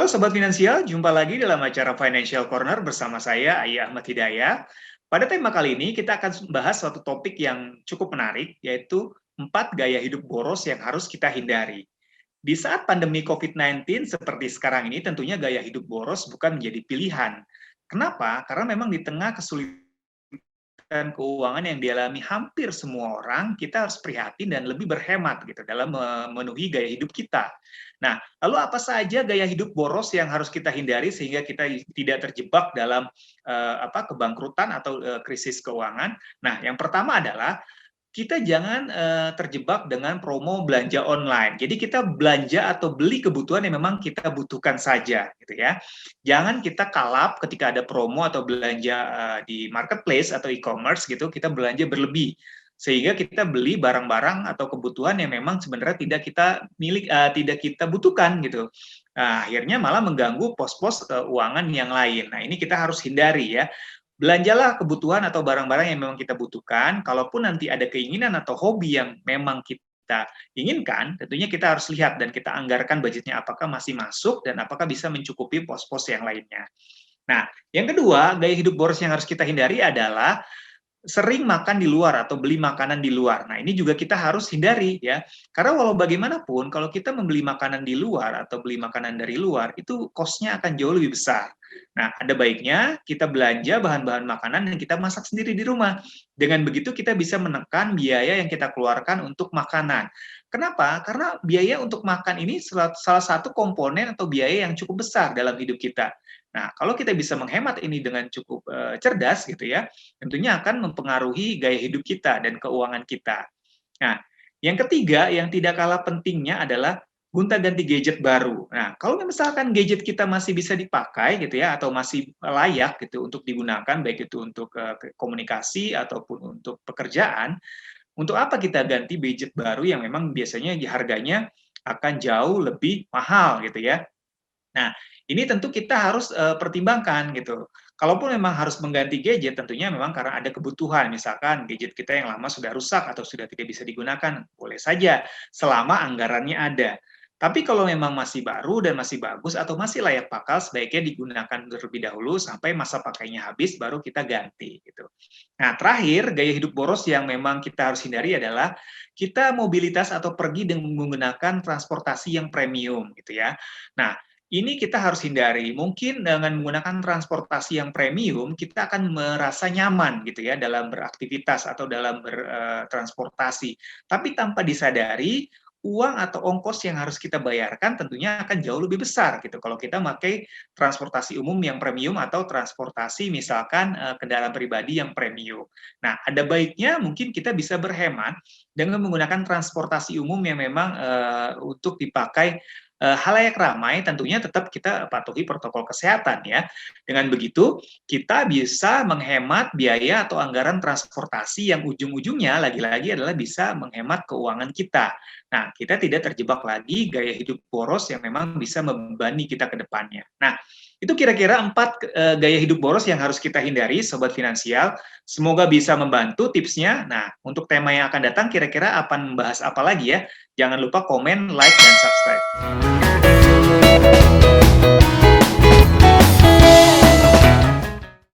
Sobat Finansial, jumpa lagi dalam acara Financial Corner bersama saya, Ayah Ahmad Hidayah. Pada tema kali ini, kita akan bahas suatu topik yang cukup menarik, yaitu 4 gaya hidup boros yang harus kita hindari. Di saat pandemi COVID-19 seperti sekarang ini, tentunya gaya hidup boros bukan menjadi pilihan. Kenapa? Karena memang di tengah kesulitan keuangan yang dialami hampir semua orang, kita harus prihatin dan lebih berhemat gitu dalam memenuhi gaya hidup kita. Nah, lalu apa saja gaya hidup boros yang harus kita hindari sehingga kita tidak terjebak dalam kebangkrutan atau krisis keuangan? Nah, yang pertama adalah kita jangan terjebak dengan promo belanja online. Jadi kita belanja atau beli kebutuhan yang memang kita butuhkan saja, gitu ya. Jangan kita kalap ketika ada promo atau belanja di marketplace atau e-commerce gitu, kita belanja berlebih sehingga kita beli barang-barang atau kebutuhan yang memang sebenarnya tidak kita butuhkan gitu. Nah, akhirnya malah mengganggu pos-pos keuangan yang lain. Nah, ini kita harus hindari ya. Belanjalah kebutuhan atau barang-barang yang memang kita butuhkan. Kalaupun nanti ada keinginan atau hobi yang memang kita inginkan, tentunya kita harus lihat dan kita anggarkan budgetnya apakah masih masuk dan apakah bisa mencukupi pos-pos yang lainnya. Nah, yang kedua, gaya hidup boros yang harus kita hindari adalah sering makan di luar atau beli makanan di luar. Nah, ini juga kita harus hindari ya. Karena walau bagaimanapun kalau kita membeli makanan di luar atau beli makanan dari luar, itu cost-nya akan jauh lebih besar. Nah, ada baiknya kita belanja bahan-bahan makanan yang kita masak sendiri di rumah. Dengan begitu kita bisa menekan biaya yang kita keluarkan untuk makanan. Kenapa? Karena biaya untuk makan ini salah satu komponen atau biaya yang cukup besar dalam hidup kita. Nah, kalau kita bisa menghemat ini dengan cukup cerdas gitu ya, tentunya akan mempengaruhi gaya hidup kita dan keuangan kita. Nah, yang ketiga yang tidak kalah pentingnya adalah gonta-ganti gadget baru. Nah, kalau misalkan gadget kita masih bisa dipakai gitu ya atau masih layak gitu untuk digunakan baik itu untuk komunikasi ataupun untuk pekerjaan, untuk apa kita ganti gadget baru yang memang biasanya harganya akan jauh lebih mahal gitu ya. Nah, ini tentu kita harus pertimbangkan gitu. Kalaupun memang harus mengganti gadget, tentunya memang karena ada kebutuhan. Misalkan gadget kita yang lama sudah rusak atau sudah tidak bisa digunakan, boleh saja selama anggarannya ada. Tapi kalau memang masih baru dan masih bagus atau masih layak pakai, sebaiknya digunakan terlebih dahulu sampai masa pakainya habis, baru kita ganti gitu. Nah, terakhir gaya hidup boros yang memang kita harus hindari adalah kita mobilitas atau pergi dengan menggunakan transportasi yang premium gitu ya. Nah, ini kita harus hindari. Mungkin dengan menggunakan transportasi yang premium, kita akan merasa nyaman gitu ya dalam beraktivitas atau dalam bertransportasi. Tapi tanpa disadari, uang atau ongkos yang harus kita bayarkan tentunya akan jauh lebih besar gitu kalau kita pakai transportasi umum yang premium atau transportasi misalkan kendaraan pribadi yang premium. Nah, ada baiknya mungkin kita bisa berhemat dengan menggunakan transportasi umum yang memang untuk dipakai halayak ramai, tentunya tetap kita patuhi protokol kesehatan ya. Dengan begitu, kita bisa menghemat biaya atau anggaran transportasi yang ujung-ujungnya lagi-lagi adalah bisa menghemat keuangan kita. Nah, kita tidak terjebak lagi gaya hidup boros yang memang bisa membebani kita ke depannya. Nah, itu kira-kira 4 gaya hidup boros yang harus kita hindari, Sobat Finansial. Semoga bisa membantu tipsnya. Nah, untuk tema yang akan datang kira-kira akan membahas apa lagi ya? Jangan lupa komen, like, dan subscribe.